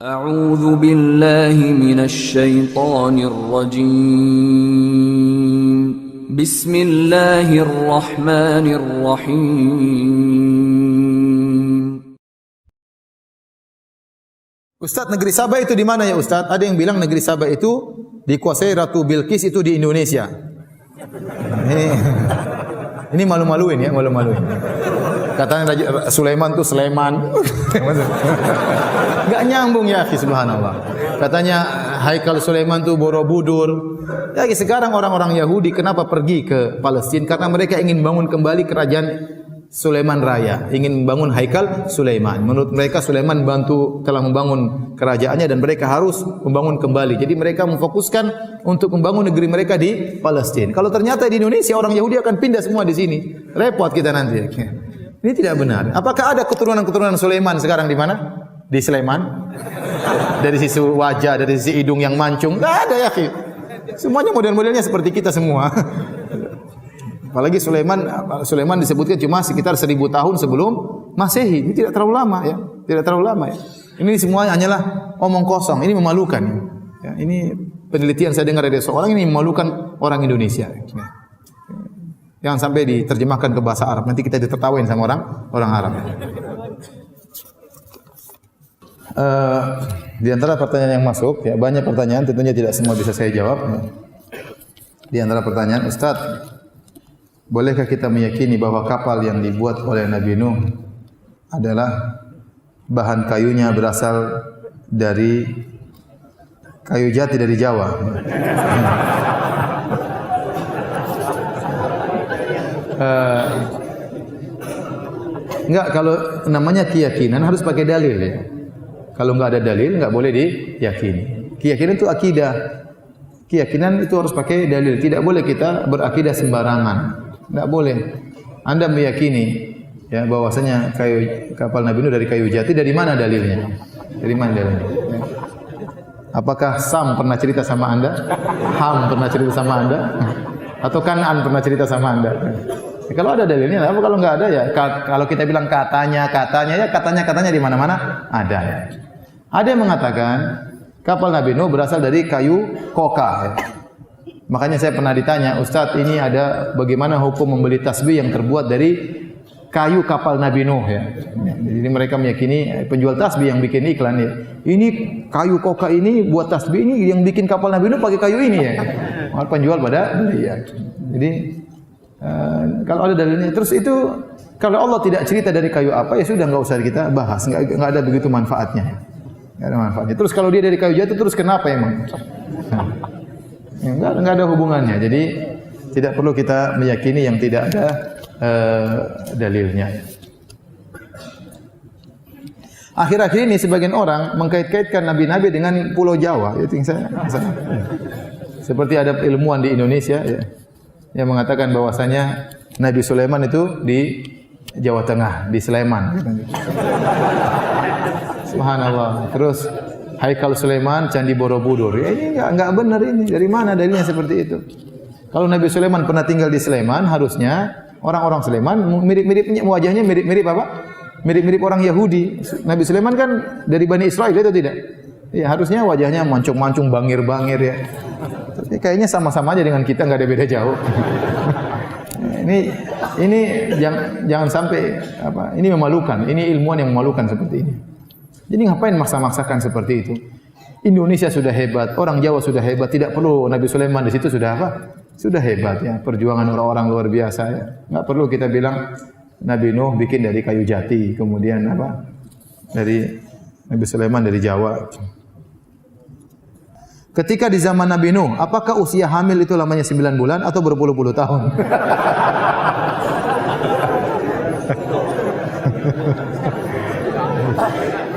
أعوذ بالله من الشيطان الرجيم بسم الله الرحمن الرحيم. Ustadz, negeri Sabah itu di mana ya Ustadz? Ada yang bilang negeri Sabah itu dikuasai Ratu Bilqis itu di Indonesia. Ini malu-maluin ya, malu-maluin. Katanya Raja Sulaiman tuh Sleman. Enggak nyambung ya, subhanallah. Katanya Haikal Sulaiman tuh Borobudur. Ya, sekarang orang-orang Yahudi kenapa pergi ke Palestina? Karena mereka ingin bangun kembali kerajaan Sulaiman Raya, ingin membangun Haikal Sulaiman. Menurut mereka Sulaiman telah membangun kerajaannya dan mereka harus membangun kembali. Jadi mereka memfokuskan untuk membangun negeri mereka di Palestina. Kalau ternyata di Indonesia orang Yahudi akan pindah semua di sini, repot kita nanti. Ini tidak benar. Apakah ada keturunan-keturunan Sulaiman sekarang di mana? Di Sleman? Dari sisi wajah, dari sisi hidung yang mancung? Tidak ada ya. Semuanya model-modelnya seperti kita semua. Apalagi Sulaiman disebutkan cuma sekitar 1000 tahun sebelum Masehi. Ini tidak terlalu lama ya. Tidak terlalu lama ya. Ini semuanya hanyalah omong kosong. Ini memalukan. Ya, ini penelitian saya dengar dari seorang, ini memalukan orang Indonesia. Ya. Jangan sampai diterjemahkan ke bahasa Arab. Nanti kita ditertawain sama orang Arab. Di antara pertanyaan yang masuk, ya banyak pertanyaan, tentunya tidak semua bisa saya jawab. Di antara pertanyaan, Ustadz, bolehkah kita meyakini bahwa kapal yang dibuat oleh Nabi Nuh adalah bahan kayunya berasal dari kayu jati dari Jawa? Enggak, kalau namanya keyakinan harus pakai dalil ya. Kalau enggak ada dalil enggak boleh diyakini. Keyakinan itu akidah. Keyakinan itu harus pakai dalil. Tidak boleh kita berakidah sembarangan. Enggak boleh. Anda meyakini ya bahwasanya kapal Nabi Nuh dari kayu jati, dari mana dalilnya? Dari mana dalilnya? Ya. Apakah Sam pernah cerita sama Anda? Ham pernah cerita sama Anda? Atau Kan'an pernah cerita sama Anda? Ya, kalau ada dalilnya, apa kalau enggak ada ya? Kalau kita bilang katanya ya katanya di mana-mana ada ya. Ada yang mengatakan kapal Nabi Nuh berasal dari kayu koka ya. Makanya saya pernah ditanya, Ustadz, ini ada bagaimana hukum membeli tasbih yang terbuat dari kayu kapal Nabi Nuh ya. Jadi mereka meyakini penjual tasbih yang bikin iklan ya. Ini kayu koka ini buat tasbih, ini yang bikin kapal Nabi Nuh pakai kayu ini ya. Penjual pada beli ya. Jadi kalau ada dalilnya, terus itu kalau Allah tidak cerita dari kayu apa ya sudah nggak usah kita bahas, nggak ada begitu manfaatnya. Nggak ada manfaatnya. Terus kalau dia dari kayu jati terus kenapa emang? Enggak ada hubungannya. Jadi tidak perlu kita meyakini yang tidak ada dalilnya. Akhir-akhir ini sebagian orang mengkait-kaitkan nabi-nabi dengan Pulau Jawa. Itu yang saya. Seperti ada ilmuwan di Indonesia ya, yang mengatakan bahwasanya Nabi Sulaiman itu di Jawa Tengah, di Sleman. Subhanallah. Terus Haikal Sulaiman, Candi Borobudur. Ya, ini enggak benar ini. Dari mana dalilnya seperti itu? Kalau Nabi Sulaiman pernah tinggal di Sleman, harusnya orang-orang Sleman mirip-miripnya wajahnya mirip-mirip apa? Mirip-mirip orang Yahudi. Nabi Sulaiman kan dari Bani Israel itu tidak? Ya, harusnya wajahnya mancung-mancung, bangir-bangir ya. Tapi kayaknya sama-sama aja dengan kita, enggak ada beda jauh. Ini jangan sampai apa? Ini memalukan. Ini ilmuwan yang memalukan seperti ini. Jadi ngapain maksa-maksakan seperti itu? Indonesia sudah hebat, orang Jawa sudah hebat, tidak perlu Nabi Sulaiman di situ sudah apa? Sudah hebat ya, perjuangan orang-orang luar biasa ya. Enggak perlu kita bilang Nabi Nuh bikin dari kayu jati, kemudian apa? Dari Nabi Sulaiman dari Jawa. Ketika di zaman Nabi Nuh, apakah usia hamil itu lamanya 9 bulan atau berpuluh-puluh tahun?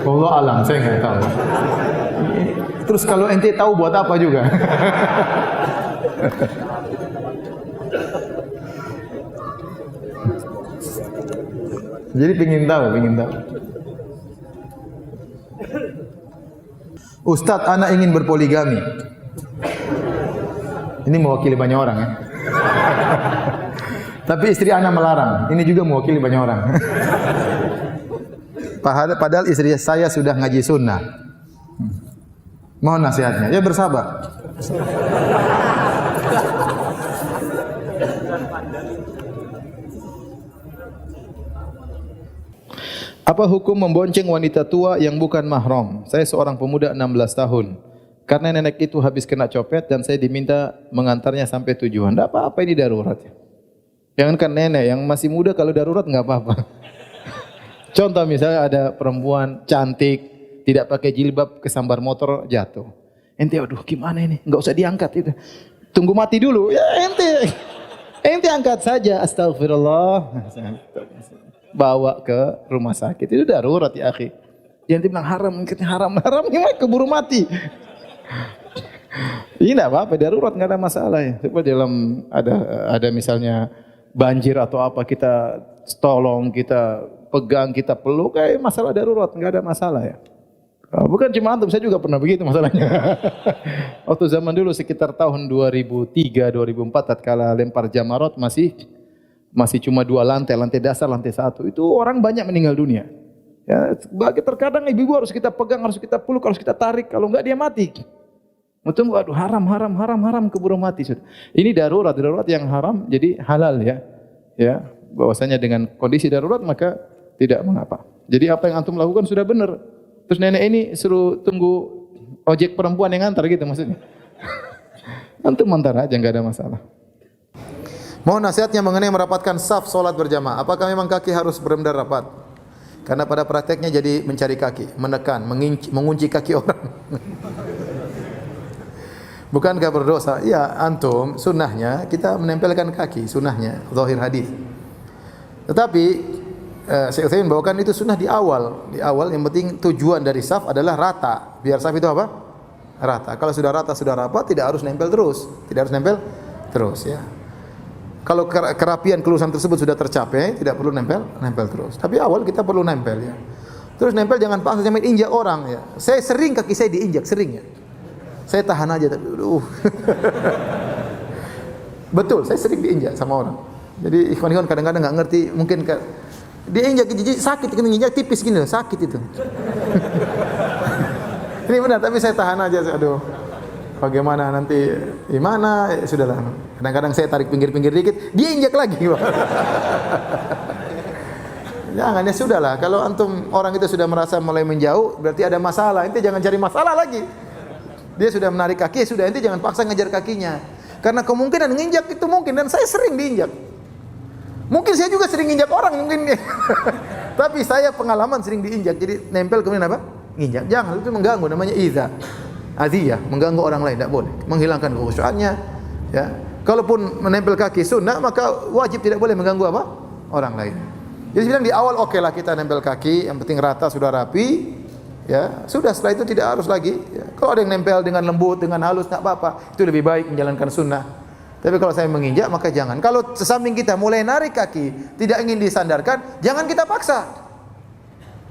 Allah alam, saya nggak tahu. Terus kalau ente tahu buat apa juga? Jadi pingin tahu. Ustadz, anak ingin berpoligami. Ini mewakili banyak orang ya. Tapi istri anak melarang. Ini juga mewakili banyak orang. Padahal istri saya sudah ngaji sunnah. Mohon nasihatnya. Ya bersabar. Apa hukum membonceng wanita tua yang bukan mahram? Saya seorang pemuda 16 tahun. Karena nenek itu habis kena copet dan saya diminta mengantarnya sampai tujuan. Tidak apa-apa, ini darurat. Jangankan nenek, yang masih muda kalau darurat enggak apa-apa. Contoh misalnya ada perempuan cantik, tidak pakai jilbab, kesambar motor, jatuh. Ente, aduh gimana ini? Enggak usah diangkat itu. Tunggu mati dulu. Ya ente angkat saja. Astagfirullah. Bawa ke rumah sakit. Itu darurat ya akhi. Jangan bilang haram, haram gimana keburu mati. Ini enggak apa-apa, darurat enggak ada masalah ya. Seperti dalam ada misalnya banjir atau apa, kita tolong, kita pegang, kita peluk, kayak masalah darurat, enggak ada masalah ya. Bukan cuma antum, saya juga pernah begitu masalahnya. Waktu zaman dulu sekitar tahun 2003, 2004 tatkala lempar jamarot masih cuma 2 lantai, lantai dasar, lantai 1. Itu orang banyak meninggal dunia. Ya, terkadang ibu-ibu harus kita pegang, harus kita peluk, harus kita tarik, kalau enggak dia mati. Tunggu, aduh haram keburu mati. Ini darurat yang haram jadi halal ya. Ya, bahwasanya dengan kondisi darurat maka tidak mengapa. Jadi apa yang antum lakukan sudah benar. Terus nenek ini suruh tunggu ojek perempuan yang antar gitu maksudnya. Antum antar aja enggak ada masalah. Mohon nasihatnya mengenai merapatkan saf salat berjamaah. Apakah memang kaki harus benar-benar rapat? Karena pada prakteknya jadi mencari kaki, menekan, mengunci kaki orang. Bukankah berdosa? Ya, antum sunnahnya kita menempelkan kaki, sunnahnya, zahir hadis. Tetapi Syekh Utsaimin bawakan itu sunnah di awal. Di awal yang penting tujuan dari saf adalah rata. Biar saf itu apa? Rata. Kalau sudah rata, sudah rapat, tidak harus nempel terus. Tidak harus nempel terus ya. Kalau kerapian kelulusan tersebut sudah tercapai, tidak perlu nempel terus. Tapi awal kita perlu nempel ya. Terus nempel jangan paksa sampai injak orang ya. Saya sering kaki saya diinjak, sering ya. Saya tahan aja tapi betul, saya sering diinjak sama orang. Jadi ikhwan-ikhwan kadang-kadang enggak ngerti, mungkin dia injak jadi sakit, kena injak tipis gini, sakit itu. Ini benar, tapi saya tahan aja. Aduh. Bagaimana nanti gimana? Ya, sudahlah. Kadang-kadang saya tarik pinggir-pinggir dikit, dia injak lagi. Jangan, ya sudahlah. Kalau antum orang itu sudah merasa mulai menjauh, berarti ada masalah. Ente jangan cari masalah lagi. Dia sudah menarik kaki, sudah ente jangan paksa ngejar kakinya. Karena kemungkinan nginjak itu mungkin, dan saya sering diinjak. Mungkin saya juga sering injak orang mungkin. Tapi saya pengalaman sering diinjak. Jadi nempel kemudian apa? Nginjak. Jangan, itu mengganggu, namanya iza. Adiyah, mengganggu orang lain, tidak boleh. Menghilangkan kekhusyuannya. Ya. Kalaupun menempel kaki sunnah, maka wajib tidak boleh mengganggu apa? Orang lain. Jadi bilang di awal oke lah kita nempel kaki, yang penting rata sudah rapi. Ya, sudah setelah itu tidak harus lagi. Ya. Kalau ada yang nempel dengan lembut, dengan halus, tak apa-apa. Itu lebih baik menjalankan sunnah. Tapi kalau saya menginjak maka jangan. Kalau sesamping kita mulai narik kaki, tidak ingin disandarkan, jangan kita paksa.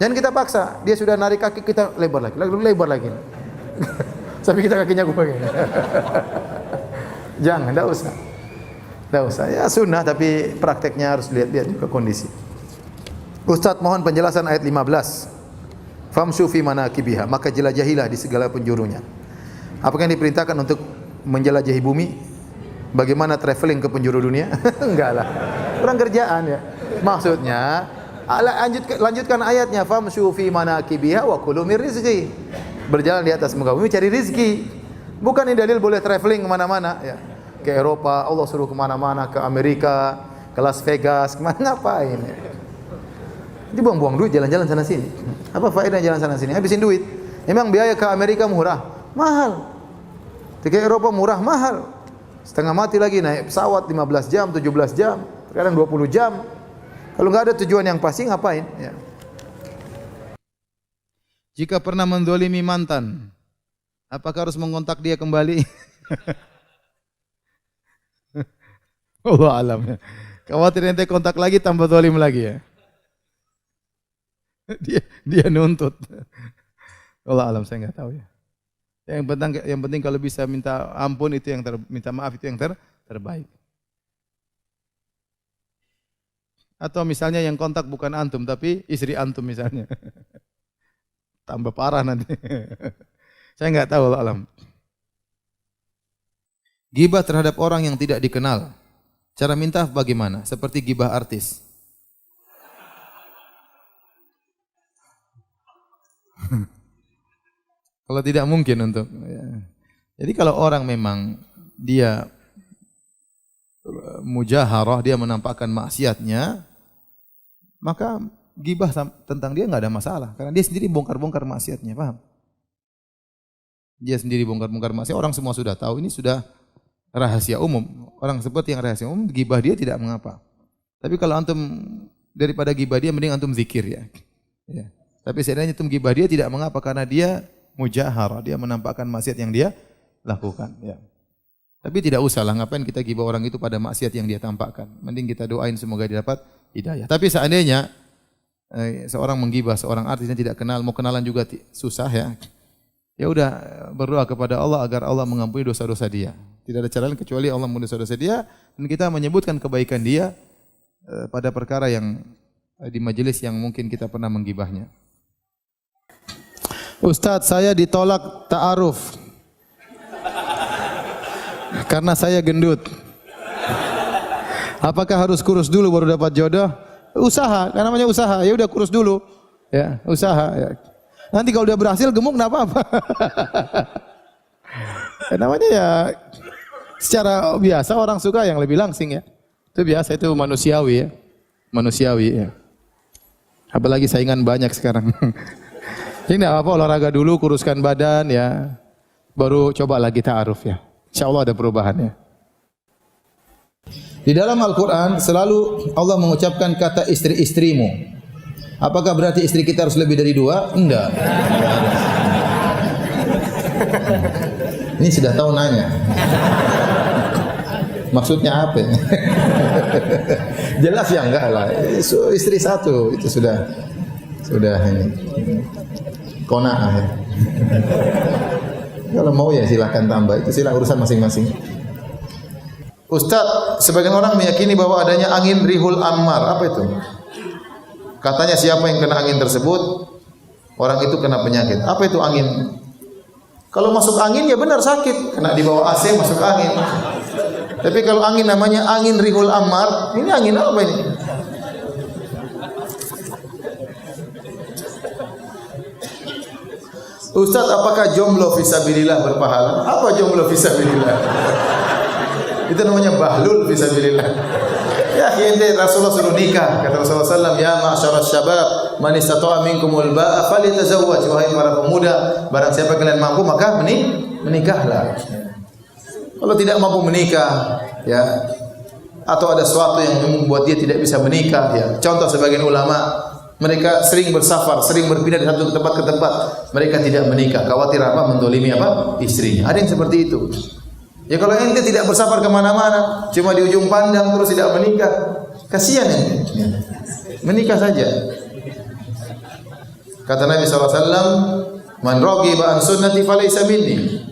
Jangan kita paksa. Dia sudah narik kaki, kita lebar lagi. Sampai kita kakinya begini. Jangan, tidak usah. Ya sunnah, tapi prakteknya harus lihat juga kondisi. Ustaz mohon penjelasan ayat 15. Famshu fi manakibiha, maka jelajahilah di segala penjurunya. Apakah yang diperintahkan untuk menjelajahi bumi? Bagaimana traveling ke penjuru dunia? Enggak lah. Kurang kerjaan ya. Maksudnya, lanjutkan ayatnya, famshu fi manakibiha wa kulu mir rizqi. Berjalan di atas muka bumi cari rizki. Bukan ini dalil boleh traveling kemana-mana ya. Ke Eropa, Allah suruh kemana-mana, ke Amerika, ke Las Vegas, kemana ngapain ya. Dibuang-buang duit jalan-jalan sana sini. Apa faedah jalan sana sini? Habisin duit. Memang biaya ke Amerika murah? Mahal. Ke Eropa murah? Mahal. Setengah mati lagi naik pesawat 15 jam, 17 jam, kadang 20 jam. Kalau enggak ada tujuan yang pasti ngapain ya. Jika pernah mendolimi mantan, apakah harus mengontak dia kembali? Allah alam. Khawatir ente kontak lagi tambah dolim lagi ya. Dia nuntut. Allah alam, saya enggak tahu ya. Yang penting kalau bisa minta ampun itu yang minta maaf itu yang terbaik. Atau misalnya yang kontak bukan antum tapi istri antum misalnya. Tambah parah nanti. Saya enggak tahu, Allah alam. Gibah terhadap orang yang tidak dikenal. Cara minta bagaimana? Seperti gibah artis. Kalau tidak mungkin untuk ya. Jadi kalau orang memang dia mujaharah, dia menampakkan maksiatnya, maka gibah tentang dia enggak ada masalah karena dia sendiri bongkar-bongkar maksiatnya, paham? Dia sendiri bongkar-bongkar maksiat, orang semua sudah tahu, ini sudah rahasia umum. Orang seperti yang rahasia umum, gibah dia tidak mengapa. Tapi kalau antum daripada gibah dia, mending antum zikir ya. Ya. Tapi seandainya antum gibah dia tidak mengapa karena dia mujahara, dia menampakkan maksiat yang dia lakukan. Ya. Tapi tidak usahlah, ngapain kita gibah orang itu pada maksiat yang dia tampakkan. Mending kita doain semoga dia dapat hidayah. Tapi seandainya seorang menggibah seorang artis yang tidak kenal, mau kenalan juga susah ya. Ya udah berdoa kepada Allah agar Allah mengampuni dosa-dosa dia. Tidak ada cara lain kecuali Allah mengampuni dosa-dosa dia dan kita menyebutkan kebaikan dia pada perkara yang di majelis yang mungkin kita pernah menggibahnya. Ustaz, saya ditolak ta'aruf karena saya gendut. Apakah harus kurus dulu baru dapat jodoh? Usaha, kan namanya usaha. Ya udah kurus dulu. Ya, usaha ya. Nanti kalau udah berhasil gemuk enggak apa-apa. Namanya ya secara biasa orang suka yang lebih langsing ya. Itu biasa, itu manusiawi ya. Manusiawi ya. Apalagi saingan banyak sekarang. Jadi enggak apa-apa, olahraga dulu, kuruskan badan ya. Baru coba lagi ta'aruf ya. Insyaallah ada perubahan ya. Di dalam Al-Qur'an selalu Allah mengucapkan kata istri-istrimu. Apakah berarti istri kita harus lebih dari 2? Enggak. Ini sudah tahu nanya. Maksudnya apa? Jelas ya enggak lah. Istri 1 itu sudah ini. Qanaah ya. Kalau mau ya silakan tambah. Itu silakan urusan masing-masing. Ustaz, sebagian orang meyakini bahwa adanya angin rihul ammar. Apa itu? Katanya siapa yang kena angin tersebut, orang itu kena penyakit. Apa itu angin? Kalau masuk angin ya benar sakit, kena di bawah AC masuk angin. Tapi kalau angin namanya angin rihul ammar, ini angin apa ini? Ustaz, apakah jomblo fisabilillah berpahala? Apa jomblo fisabilillah? Itu namanya bahlul fisabilillah. Ya, ente Rasulullah suruh nikah. Kata Rasulullah sallallahu alaihi wasallam, "Ya ma'syaras syabab, man istata'a minkumul ba'a falyatazawwaj." Wahai para pemuda, barang siapa kalian mampu maka menikahlah. Kalau tidak mampu menikah, ya, atau ada sesuatu yang membuat dia tidak bisa menikah, ya. Contoh sebagian ulama, mereka sering bersafar, sering berpindah dari satu tempat ke tempat, mereka tidak menikah. Khawatir apa? Mendolimi apa? Istrinya. Ada yang seperti itu. Ya kalau ente tidak bersafar kemana-mana, cuma di ujung pandang terus tidak menikah, kasihan ente. Menikah saja. Kata Nabi SAW, "Man raghiba an sunnati falaysa minni."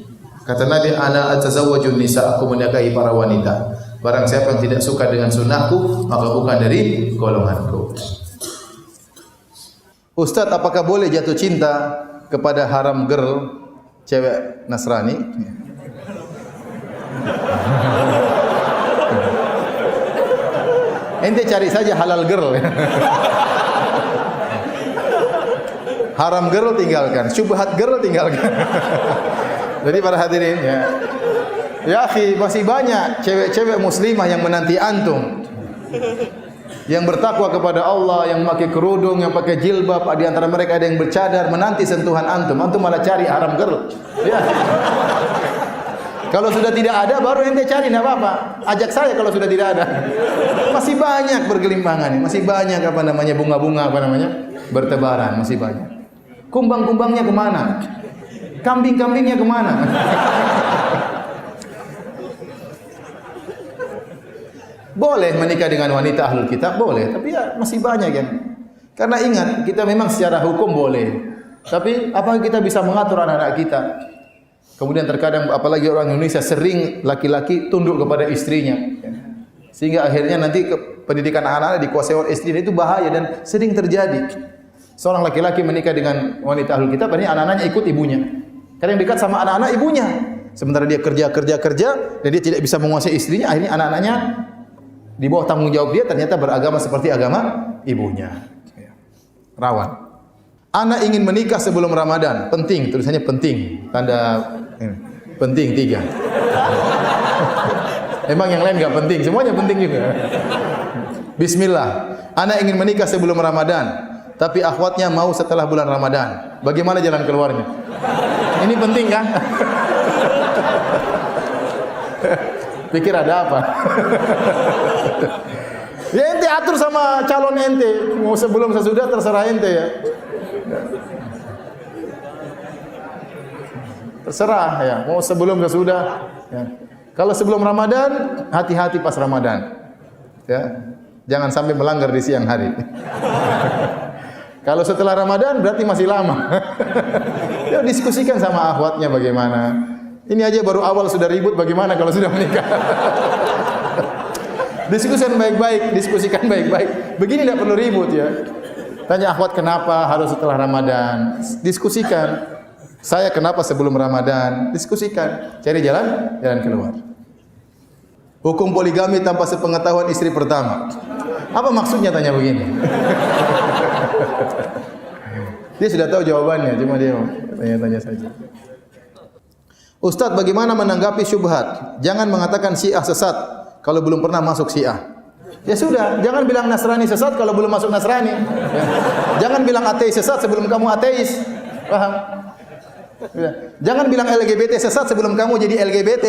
Kata Nabi, "Ana atazawwajun nisa," aku menikahi para wanita. Barang siapa yang tidak suka dengan sunnahku, maka bukan dari golonganku. Ustaz, apakah boleh jatuh cinta kepada haram girl, cewek Nasrani? Ente cari saja halal girl. Haram girl tinggalkan, syubhat girl tinggalkan. Jadi para hadirin ya. Ya akhi, masih banyak cewek-cewek muslimah yang menanti antum. Yang bertakwa kepada Allah, yang pakai kerudung, yang pakai jilbab, di antara mereka ada yang bercadar menanti sentuhan antum. Antum malah cari haram girl. Ya. Kalau sudah tidak ada baru ente cari, enggak apa-apa. Ajak saya kalau sudah tidak ada. Masih banyak bergelimpangan, masih banyak bunga-bunga bertebaran, masih banyak. Kumbang-kumbangnya kemana? Kambing-kambingnya kemana? Boleh menikah dengan wanita ahlul kitab, boleh, tapi ya masih banyak yang. Karena ingat, kita memang secara hukum boleh. Tapi apakah kita bisa mengatur anak-anak kita? Kemudian terkadang apalagi orang Indonesia sering laki-laki tunduk kepada istrinya. Sehingga akhirnya nanti pendidikan anak-anak dikuasai oleh istrinya, itu bahaya dan sering terjadi. Seorang laki-laki menikah dengan wanita ahlul kitab, akhirnya anak-anaknya ikut ibunya. Karena yang dekat sama anak-anak ibunya. Sementara dia kerja dan dia tidak bisa menguasai istrinya, akhirnya anak-anaknya di bawah tanggung jawab dia ternyata beragama seperti agama ibunya. Rawan. Anak ingin menikah sebelum Ramadan. Penting, tulisannya penting. Tanda ini. Penting 3. Emang yang lain enggak penting, semuanya penting juga. Bismillah. Anak ingin menikah sebelum Ramadan, tapi akhwatnya mau setelah bulan Ramadan. Bagaimana jalan keluarnya? Ini penting kan? Pikir ada apa? Ya ente atur sama calon ente, mau sebelum sesudah terserah ente ya. Terserah ya, mau sebelum sesudah. Ya. Kalau sebelum Ramadan, hati-hati pas Ramadan. Ya, jangan sampai melanggar di siang hari. Kalau setelah Ramadan berarti masih lama. Ya diskusikan sama akhwatnya bagaimana. Ini aja baru awal sudah ribut, bagaimana kalau sudah menikah? Diskusikan baik-baik. Begini tidak perlu ribut ya. Tanya akhwat kenapa harus setelah Ramadan. Diskusikan. Saya kenapa sebelum Ramadan? Diskusikan. Cari jalan keluar. Hukum poligami tanpa sepengetahuan istri pertama. Apa maksudnya tanya begini? Dia sudah tahu jawabannya, cuma dia tanya-tanya saja. Ustadz, bagaimana menanggapi syubhat? Jangan mengatakan Syiah sesat kalau belum pernah masuk Syiah. Ya sudah, jangan bilang Nasrani sesat kalau belum masuk Nasrani. Ya. Jangan bilang ateis sesat sebelum kamu ateis. Paham? Ya. Jangan bilang LGBT sesat sebelum kamu jadi LGBT.